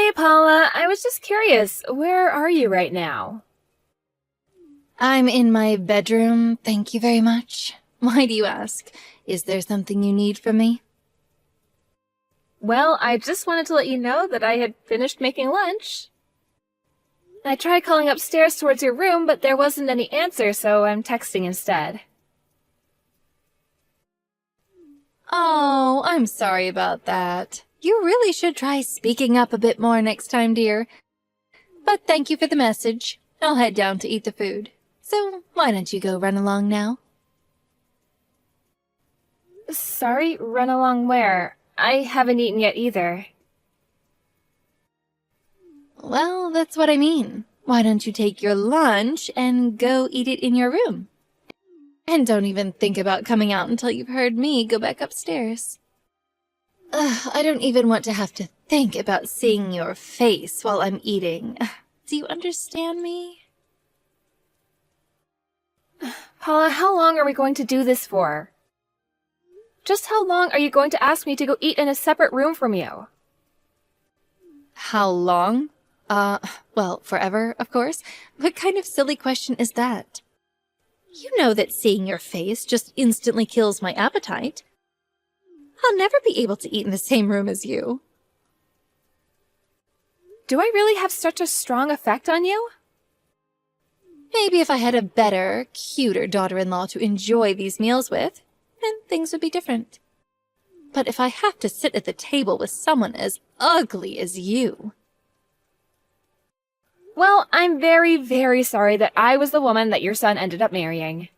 Hey, Paula, I was just curious, where are you right now? I'm in my bedroom, thank you very much. Why do you ask? Is there something you need from me? Well, I just wanted to let you know that I had finished making lunch. I tried calling upstairs towards your room, but there wasn't any answer, so I'm texting instead. Oh, I'm sorry about that. You really should try speaking up a bit more next time, dear. But thank you for the message. I'll head down to eat the food. So why don't you go run along now? Sorry, run along where? I haven't eaten yet either. Well, that's what I mean. Why don't you take your lunch and go eat it in your room? And don't even think about coming out until you've heard me go back upstairs. I don't even want to have to think about seeing your face while I'm eating. Do you understand me? Paula, how long are we going to do this for? Just how long are you going to ask me to go eat in a separate room from you? How long? Well, forever, of course. What kind of silly question is that? You know that seeing your face just instantly kills my appetite. I'll never be able to eat in the same room as you. Do I really have such a strong effect on you? Maybe if I had a better, cuter daughter-in-law to enjoy these meals with, then things would be different. But if I have to sit at the table with someone as ugly as you... Well, I'm very, very sorry that I was the woman that your son ended up marrying.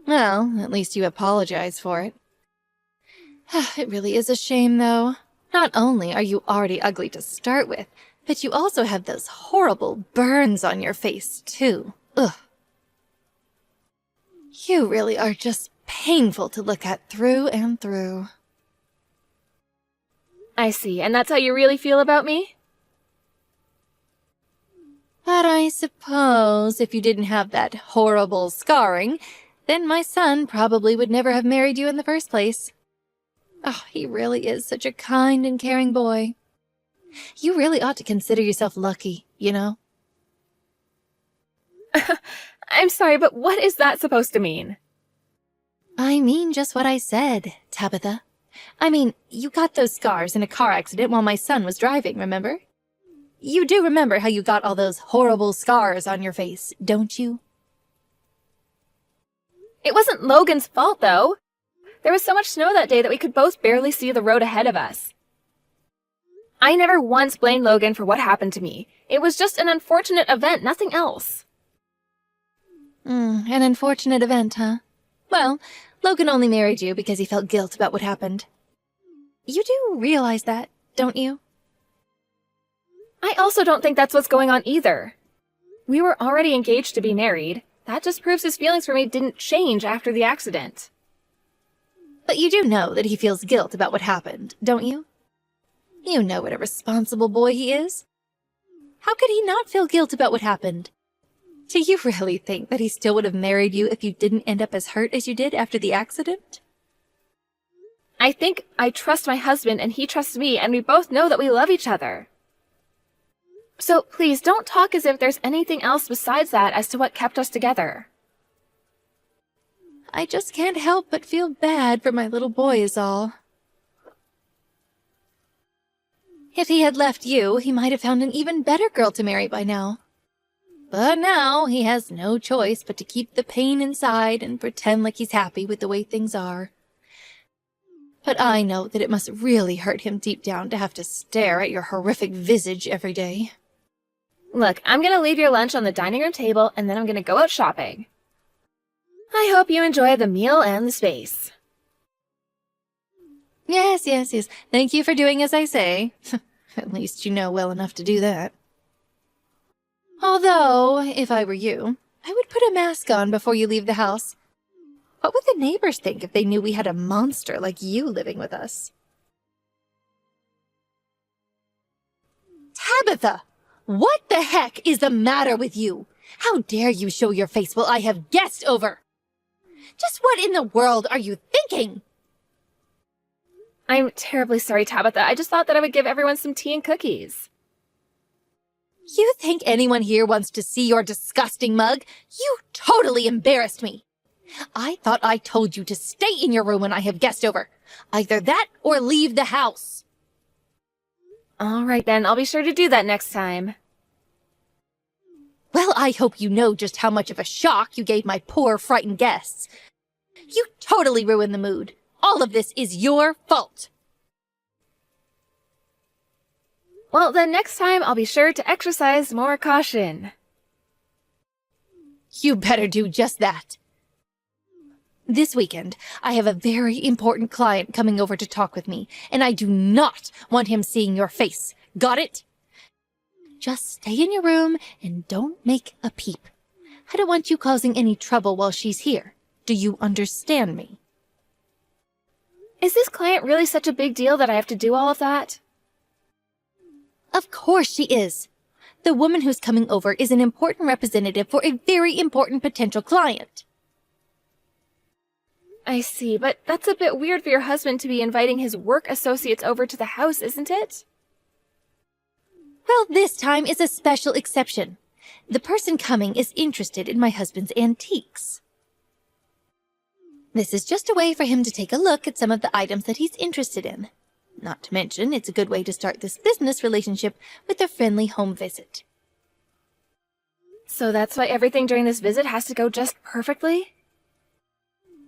Well, at least you apologize for it. It really is a shame, though. Not only are you already ugly to start with, but you also have those horrible burns on your face, too. Ugh. You really are just painful to look at through and through. I see, and that's how you really feel about me? But I suppose if you didn't have that horrible scarring, then my son probably would never have married you in the first place. Oh, he really is such a kind and caring boy. You really ought to consider yourself lucky, you know? I'm sorry, but what is that supposed to mean? I mean just what I said, Tabitha. I mean, you got those scars in a car accident while my son was driving, remember? You do remember how you got all those horrible scars on your face, don't you? It wasn't Logan's fault, though. There was so much snow that day that we could both barely see the road ahead of us. I never once blamed Logan for what happened to me. It was just an unfortunate event, nothing else. An unfortunate event, huh? Well, Logan only married you because he felt guilt about what happened. You do realize that, don't you? I also don't think that's what's going on either. We were already engaged to be married. That just proves his feelings for me didn't change after the accident. But you do know that he feels guilt about what happened, don't you? You know what a responsible boy he is. How could he not feel guilt about what happened? Do you really think that he still would have married you if you didn't end up as hurt as you did after the accident? I think I trust my husband and he trusts me, and we both know that we love each other. So please don't talk as if there's anything else besides that as to what kept us together. I just can't help but feel bad for my little boy is all. If he had left you, he might have found an even better girl to marry by now. But now he has no choice but to keep the pain inside and pretend like he's happy with the way things are. But I know that it must really hurt him deep down to have to stare at your horrific visage every day. Look, I'm gonna leave your lunch on the dining room table and then I'm gonna go out shopping. I hope you enjoy the meal and the space. Yes. Thank you for doing as I say. At least you know well enough to do that. Although, if I were you, I would put a mask on before you leave the house. What would the neighbors think if they knew we had a monster like you living with us? Tabitha! What the heck is the matter with you? How dare you show your face while I have guests over? Just what in the world are you thinking? I'm terribly sorry, Tabitha. I just thought that I would give everyone some tea and cookies. You think anyone here wants to see your disgusting mug? You totally embarrassed me. I thought I told you to stay in your room when I have guests over. Either that or leave the house. All right then, I'll be sure to do that next time. Well, I hope you know just how much of a shock you gave my poor, frightened guests. You totally ruined the mood. All of this is your fault. Well, then next time I'll be sure to exercise more caution. You better do just that. This weekend, I have a very important client coming over to talk with me, and I do not want him seeing your face. Got it? Just stay in your room and don't make a peep. I don't want you causing any trouble while she's here. Do you understand me? Is this client really such a big deal that I have to do all of that? Of course she is. The woman who's coming over is an important representative for a very important potential client. I see, but that's a bit weird for your husband to be inviting his work associates over to the house, isn't it? Well, this time is a special exception. The person coming is interested in my husband's antiques. This is just a way for him to take a look at some of the items that he's interested in. Not to mention, it's a good way to start this business relationship with a friendly home visit. So that's why everything during this visit has to go just perfectly?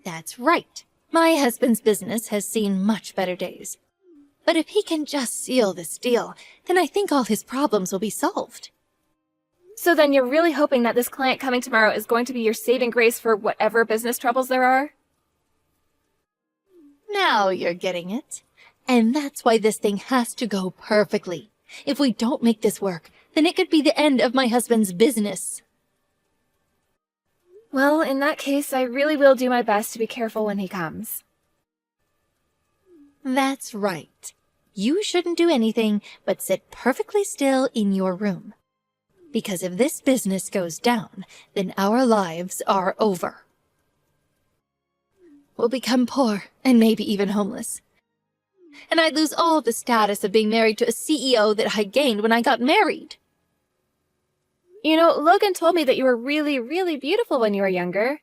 That's right. My husband's business has seen much better days. But if he can just seal this deal, then I think all his problems will be solved. So then you're really hoping that this client coming tomorrow is going to be your saving grace for whatever business troubles there are? Now you're getting it. And that's why this thing has to go perfectly. If we don't make this work, then it could be the end of my husband's business. Well, in that case, I really will do my best to be careful when he comes. That's right. You shouldn't do anything but sit perfectly still in your room. Because if this business goes down, then our lives are over. We'll become poor and maybe even homeless. And I'd lose all the status of being married to a CEO that I gained when I got married. You know, Logan told me that you were really, really beautiful when you were younger.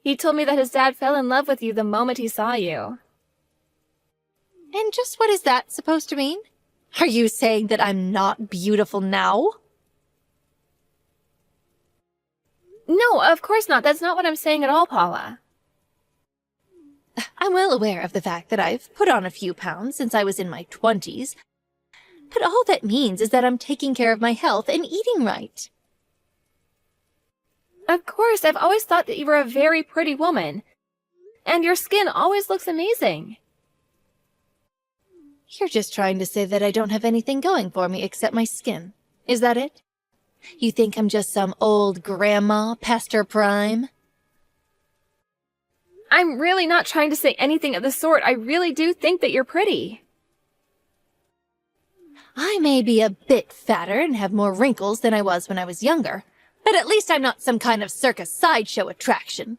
He told me that his dad fell in love with you the moment he saw you. And just what is that supposed to mean? Are you saying that I'm not beautiful now? No, of course not. That's not what I'm saying at all, Paula. I'm well aware of the fact that I've put on a few pounds since I was in my 20s. But all that means is that I'm taking care of my health and eating right. Of course, I've always thought that you were a very pretty woman. And your skin always looks amazing. You're just trying to say that I don't have anything going for me except my skin. Is that it? You think I'm just some old grandma past her prime? I'm really not trying to say anything of the sort. I really do think that you're pretty. I may be a bit fatter and have more wrinkles than I was when I was younger, but at least I'm not some kind of circus sideshow attraction.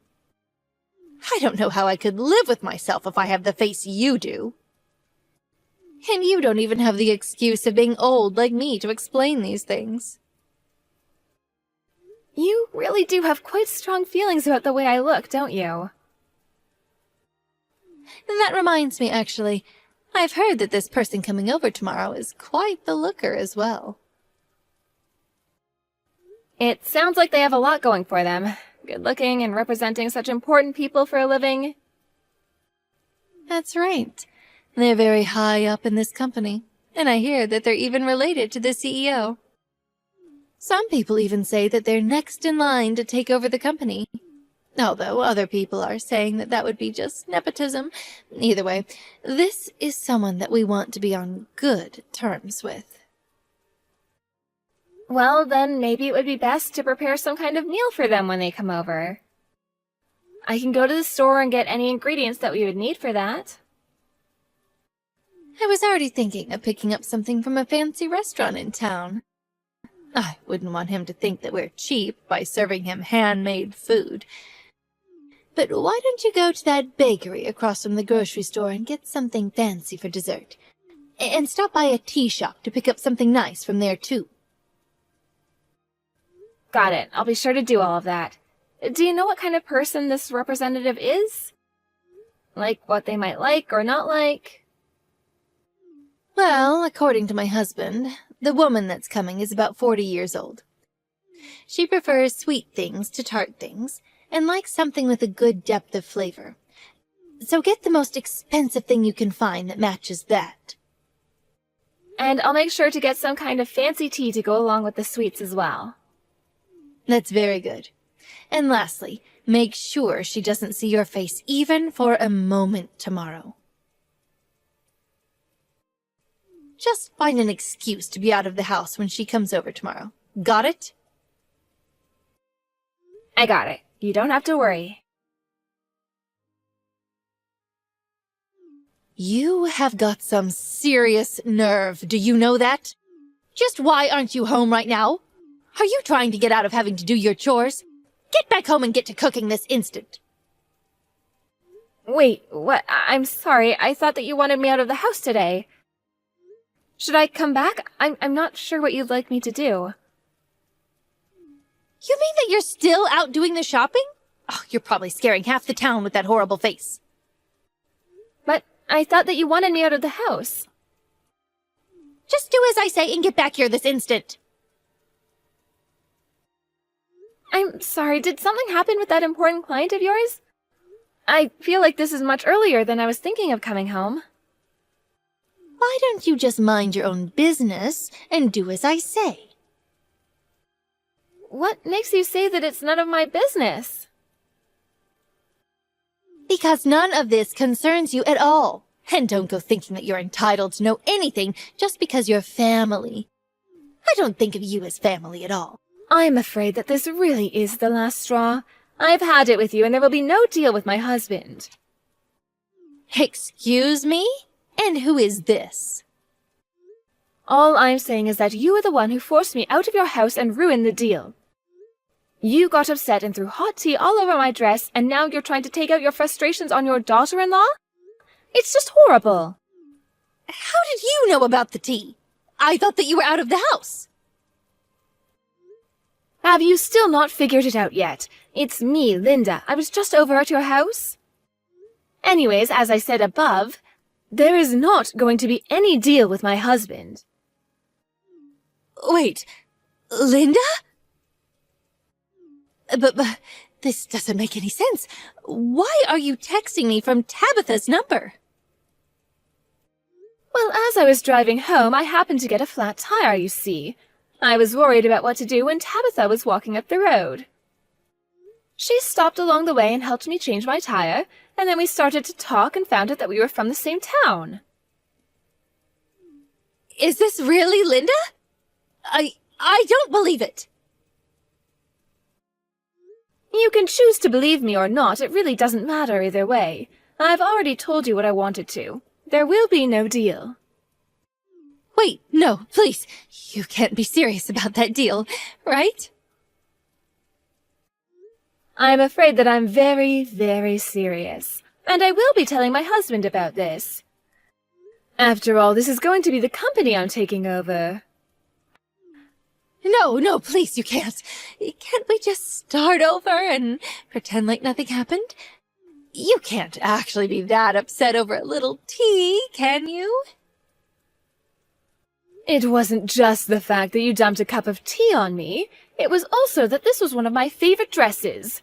I don't know how I could live with myself if I have the face you do. And you don't even have the excuse of being old like me to explain these things. You really do have quite strong feelings about the way I look, don't you? And that reminds me, actually, I've heard that this person coming over tomorrow is quite the looker as well. It sounds like they have a lot going for them. Good looking and representing such important people for a living. That's right. They're very high up in this company, and I hear that they're even related to the CEO. Some people even say that they're next in line to take over the company. Although other people are saying that that would be just nepotism. Either way, this is someone that we want to be on good terms with. Well, then maybe it would be best to prepare some kind of meal for them when they come over. I can go to the store and get any ingredients that we would need for that. I was already thinking of picking up something from a fancy restaurant in town. I wouldn't want him to think that we're cheap by serving him handmade food. But why don't you go to that bakery across from the grocery store and get something fancy for dessert? And stop by a tea shop to pick up something nice from there, too. Got it. I'll be sure to do all of that. Do you know what kind of person this representative is? Like what they might like or not like? Well, according to my husband, the woman that's coming is about 40 years old. She prefers sweet things to tart things, and likes something with a good depth of flavor. So get the most expensive thing you can find that matches that. And I'll make sure to get some kind of fancy tea to go along with the sweets as well. That's very good. And lastly, make sure she doesn't see your face even for a moment tomorrow. Just find an excuse to be out of the house when she comes over tomorrow. Got it? I got it. You don't have to worry. You have got some serious nerve, do you know that? Just why aren't you home right now? Are you trying to get out of having to do your chores? Get back home and get to cooking this instant. Wait, what? I'm sorry. I thought that you wanted me out of the house today. Should I come back? I'm not sure what you'd like me to do. You mean that you're still out doing the shopping? Oh, you're probably scaring half the town with that horrible face. But I thought that you wanted me out of the house. Just do as I say and get back here this instant. I'm sorry, did something happen with that important client of yours? I feel like this is much earlier than I was thinking of coming home. Why don't you just mind your own business and do as I say? What makes you say that it's none of my business? Because none of this concerns you at all. And don't go thinking that you're entitled to know anything just because you're family. I don't think of you as family at all. I'm afraid that this really is the last straw. I've had it with you, and there will be no deal with my husband. Excuse me? And who is this? All I'm saying is that you are the one who forced me out of your house and ruined the deal. You got upset and threw hot tea all over my dress, and now you're trying to take out your frustrations on your daughter-in-law? It's just horrible. How did you know about the tea? I thought that you were out of the house. Have you still not figured it out yet? It's me, Linda. I was just over at your house. Anyways, as I said above, there is not going to be any deal with my husband. Wait, Linda? But this doesn't make any sense. Why are you texting me from Tabitha's number? Well, as I was driving home, I happened to get a flat tire, you see. I was worried about what to do when Tabitha was walking up the road. She stopped along the way and helped me change my tire, and then we started to talk and found out that we were from the same town. Is this really Linda? I don't believe it. You can choose to believe me or not. It really doesn't matter either way. I've already told you what I wanted to. There will be no deal. Wait, no, please. You can't be serious about that deal, right? I'm afraid that I'm very, very serious. And I will be telling my husband about this. After all, this is going to be the company I'm taking over. No, please, you can't. Can't we just start over and pretend like nothing happened? You can't actually be that upset over a little tea, can you? It wasn't just the fact that you dumped a cup of tea on me. It was also that this was one of my favorite dresses.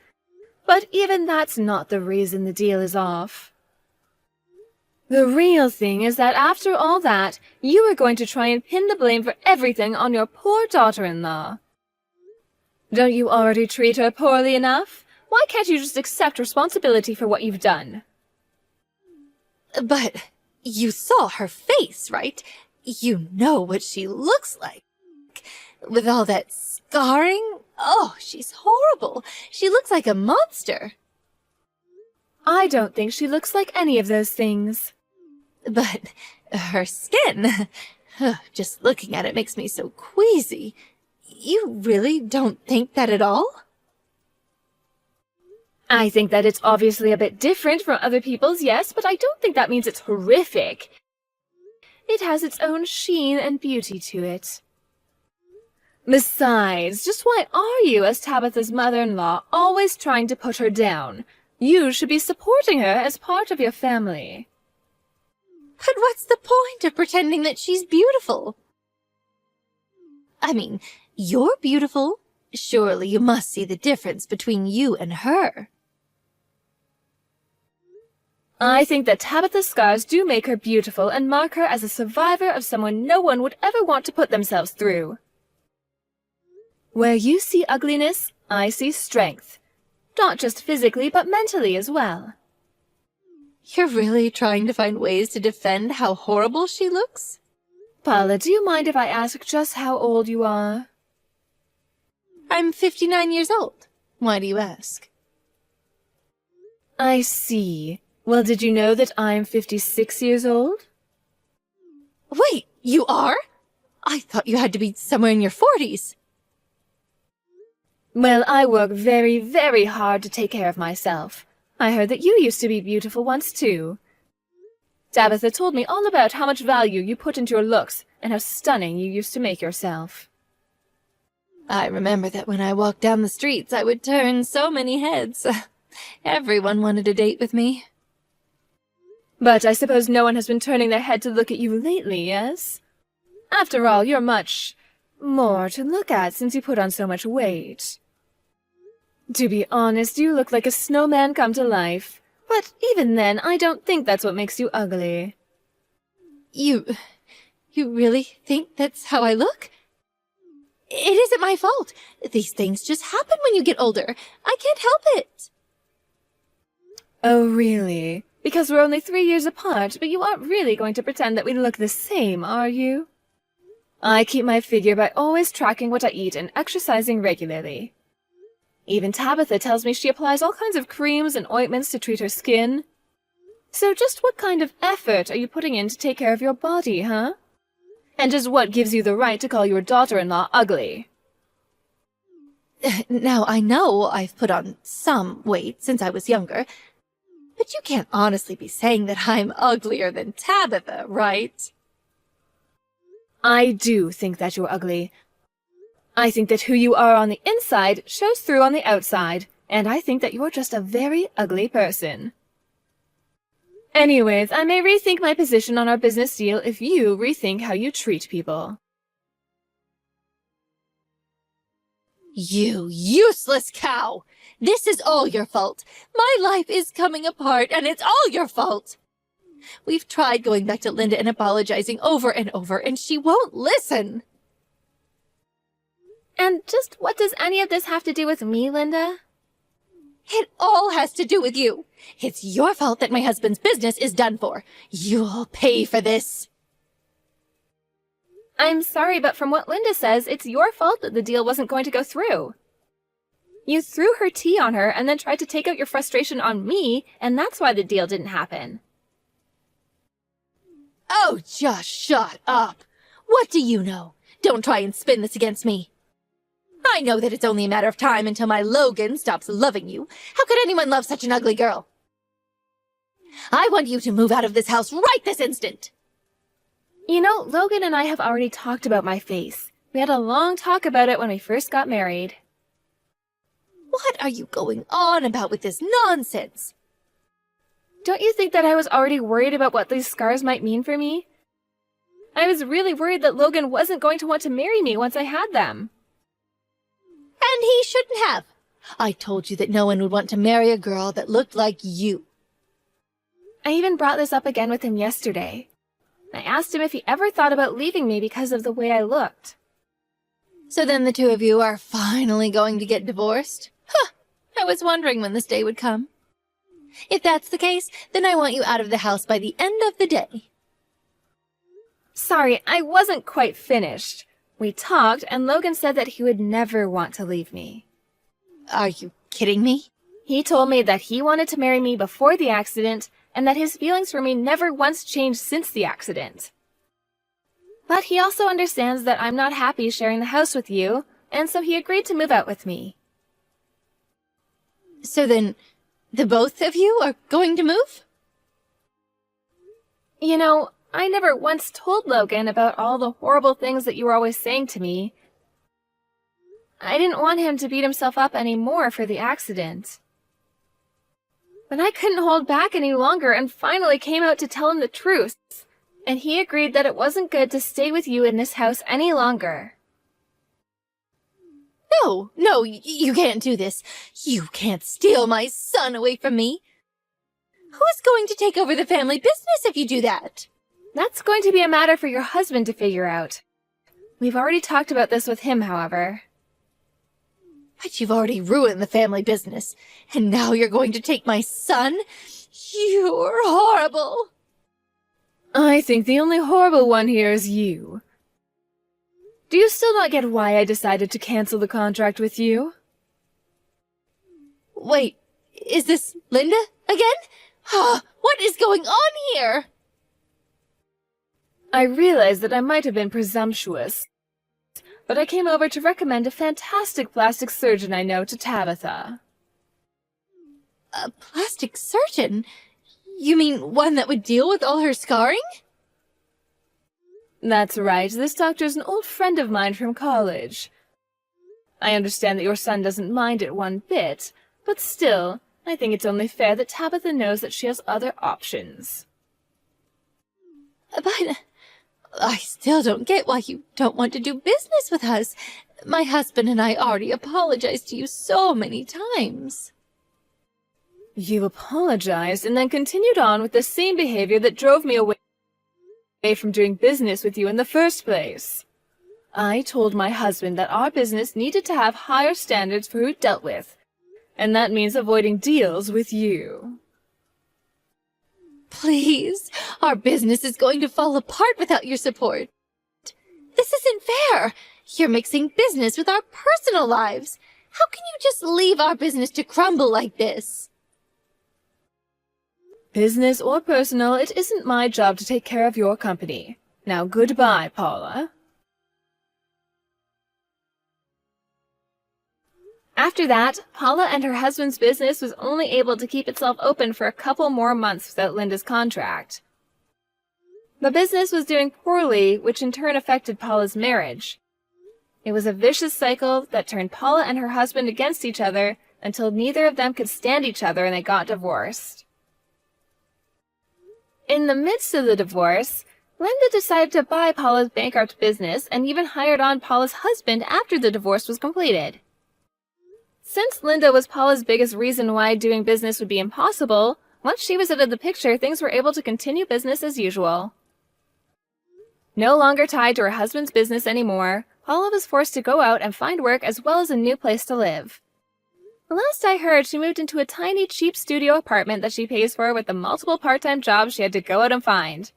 But even that's not the reason the deal is off. The real thing is that after all that, you are going to try and pin the blame for everything on your poor daughter-in-law. Don't you already treat her poorly enough? Why can't you just accept responsibility for what you've done? But you saw her face, right? You know what she looks like. With all that scarring? Oh, she's horrible. She looks like a monster. I don't think she looks like any of those things. But her skin, just looking at it makes me so queasy. You really don't think that at all? I think that it's obviously a bit different from other people's, yes, but I don't think that means it's horrific. It has its own sheen and beauty to it. Besides, just why are you, as Tabitha's mother-in-law, always trying to put her down? You should be supporting her as part of your family. But what's the point of pretending that she's beautiful? I mean, you're beautiful. Surely you must see the difference between you and her. I think that Tabitha's scars do make her beautiful and mark her as a survivor of someone no one would ever want to put themselves through. Where you see ugliness, I see strength. Not just physically, but mentally as well. You're really trying to find ways to defend how horrible she looks? Paula, do you mind if I ask just how old you are? I'm 59 years old. Why do you ask? I see. Well, did you know that I'm 56 years old? Wait, you are? I thought you had to be somewhere in your 40s. Well, I work very, very hard to take care of myself. I heard that you used to be beautiful once, too. Tabitha told me all about how much value you put into your looks and how stunning you used to make yourself. I remember that when I walked down the streets, I would turn so many heads. Everyone wanted a date with me. But I suppose no one has been turning their head to look at you lately, yes? After all, you're much more to look at since you put on so much weight. To be honest, you look like a snowman come to life. But even then, I don't think that's what makes you ugly. You really think that's how I look? It isn't my fault. These things just happen when you get older. I can't help it. Oh, really? Because we're only 3 years apart, but you aren't really going to pretend that we look the same, are you? I keep my figure by always tracking what I eat and exercising regularly. Even Tabitha tells me she applies all kinds of creams and ointments to treat her skin. So just what kind of effort are you putting in to take care of your body, huh? And just what gives you the right to call your daughter-in-law ugly? Now, I know I've put on some weight since I was younger, but you can't honestly be saying that I'm uglier than Tabitha, right? I do think that you're ugly. I think that who you are on the inside shows through on the outside, and I think that you're just a very ugly person. Anyways, I may rethink my position on our business deal if you rethink how you treat people. You useless cow! This is all your fault. My life is coming apart, and it's all your fault. We've tried going back to Linda and apologizing over and over, and she won't listen. And just what does any of this have to do with me, Linda? It all has to do with you. It's your fault that my husband's business is done for. You'll pay for this. I'm sorry, but from what Linda says, it's your fault that the deal wasn't going to go through. You threw her tea on her and then tried to take out your frustration on me, and that's why the deal didn't happen. Oh, just shut up. What do you know? Don't try and spin this against me. I know that it's only a matter of time until my Logan stops loving you. How could anyone love such an ugly girl? I want you to move out of this house right this instant. You know, Logan and I have already talked about my face. We had a long talk about it when we first got married. What are you going on about with this nonsense? Don't you think that I was already worried about what these scars might mean for me? I was really worried that Logan wasn't going to want to marry me once I had them. And he shouldn't have. I told you that no one would want to marry a girl that looked like you. I even brought this up again with him yesterday. I asked him if he ever thought about leaving me because of the way I looked. So then the two of you are finally going to get divorced? Huh! I was wondering when this day would come. If that's the case, then I want you out of the house by the end of the day. Sorry, I wasn't quite finished. We talked, and Logan said that he would never want to leave me. Are you kidding me? He told me that he wanted to marry me before the accident, and that his feelings for me never once changed since the accident. But he also understands that I'm not happy sharing the house with you, and so he agreed to move out with me. So then, The both of you are going to move? You know, I never once told Logan about all the horrible things that you were always saying to me. I didn't want him to beat himself up anymore for the accident. But I couldn't hold back any longer and finally came out to tell him the truth. And he agreed that it wasn't good to stay with you in this house any longer. No, you can't do this. You can't steal my son away from me. Who is going to take over the family business if you do that? That's going to be a matter for your husband to figure out. We've already talked about this with him, however. But you've already ruined the family business, and now you're going to take my son? You're horrible. I think the only horrible one here is you. Do you still not get why I decided to cancel the contract with you? Wait, is this Linda again? What is going on here? I realized that I might have been presumptuous, but I came over to recommend a fantastic plastic surgeon I know to Tabitha. A plastic surgeon? You mean one that would deal with all her scarring? That's right, this doctor's an old friend of mine from college. I understand that your son doesn't mind it one bit, but still, I think it's only fair that Tabitha knows that she has other options. But I still don't get why you don't want to do business with us. My husband and I already apologized to you so many times. You apologized and then continued on with the same behavior that drove me away from doing business with you in the first place. I told my husband that our business needed to have higher standards for who it dealt with, and that means avoiding deals with you. Please, our business is going to fall apart without your support. This isn't fair. You're mixing business with our personal lives. How can you just leave our business to crumble like this? Business or personal, it isn't my job to take care of your company. Now goodbye, Paula. After that, Paula and her husband's business was only able to keep itself open for a couple more months without Linda's contract. The business was doing poorly, which in turn affected Paula's marriage. It was a vicious cycle that turned Paula and her husband against each other until neither of them could stand each other and they got divorced. In the midst of the divorce, Linda decided to buy Paula's bankrupt business and even hired on Paula's husband after the divorce was completed. Since Linda was Paula's biggest reason why doing business would be impossible, once she was out of the picture, things were able to continue business as usual. No longer tied to her husband's business anymore, Paula was forced to go out and find work as well as a new place to live. The last I heard, she moved into a tiny, cheap studio apartment that she pays for with the multiple part-time jobs she had to go out and find.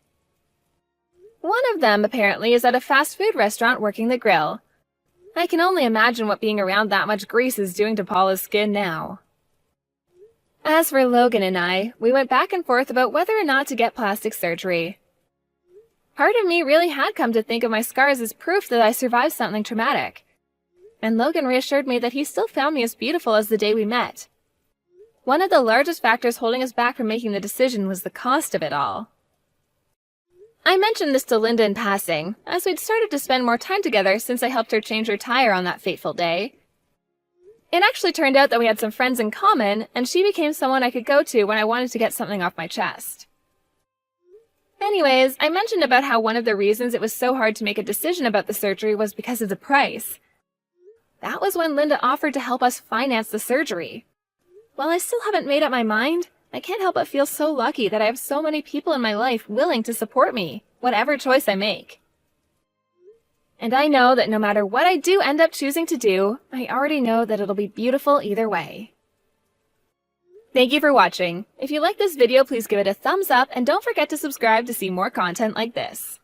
One of them, apparently, is at a fast food restaurant working the grill. I can only imagine what being around that much grease is doing to Paula's skin now. As for Logan and I, we went back and forth about whether or not to get plastic surgery. Part of me really had come to think of my scars as proof that I survived something traumatic. And Logan reassured me that he still found me as beautiful as the day we met. One of the largest factors holding us back from making the decision was the cost of it all. I mentioned this to Linda in passing, as we'd started to spend more time together since I helped her change her tire on that fateful day. It actually turned out that we had some friends in common, and she became someone I could go to when I wanted to get something off my chest. Anyways, I mentioned about how one of the reasons it was so hard to make a decision about the surgery was because of the price. That was when Linda offered to help us finance the surgery. While I still haven't made up my mind, I can't help but feel so lucky that I have so many people in my life willing to support me, whatever choice I make. And I know that no matter what I do end up choosing to do, I already know that it'll be beautiful either way. Thank you for watching. If you like this video, please give it a thumbs up and don't forget to subscribe to see more content like this.